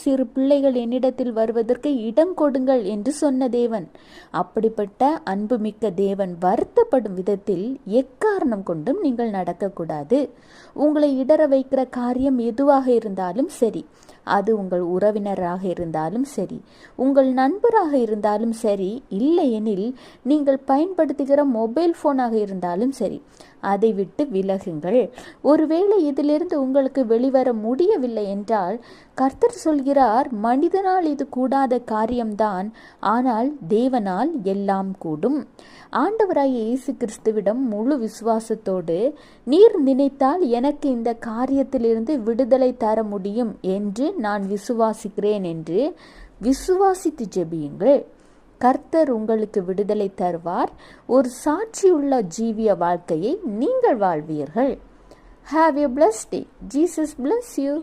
சிறு பிள்ளைகள் என்னிடத்தில் வருவதற்கு இடம் கொடுங்கள் என்று சொன்ன தேவன். அப்படிப்பட்ட அன்புமிக்க தேவன் வருத்தப்படும் விதத்தில் எக்காரணம் கொண்டும் நீங்கள் நடக்கக்கூடாது. உங்களை இடற வைக்கிற காரியம் எதுவாக இருந்தாலும் சரி, அது உங்கள் உறவினராக இருந்தாலும் சரி, உங்கள் நண்பராக இருந்தாலும் சரி, இல்லையெனில் நீங்கள் பயன்படுத்துகிற மொபைல் போனாக இருந்தாலும் சரி, அதை விட்டு விலகுங்கள். ஒருவேளை இதிலிருந்து உங்களுக்கு வெளிவர முடியவில்லை என்றால் கர்த்தர் சொல்கிறார், மனிதனால் இது கூடாத காரியம்தான், ஆனால் தேவனால் எல்லாம் கூடும். ஆண்டவராகிய இயேசு கிறிஸ்துவிடம் முழு விசுவாசத்தோடு, நீர் நினைத்தால் எனக்கு இந்த காரியத்திலிருந்து விடுதலை தர முடியும் என்று நான் விசுவாசிக்கிறேன் என்று விசுவாசித்து ஜெபியுங்கள். கர்த்தர் உங்களுக்கு விடுதலை தருவார். ஒரு சாட்சியுள்ள ஜீவிய வாழ்க்கையை நீங்கள் வாழ்வீர்கள். Have a blessed day. Jesus bless you.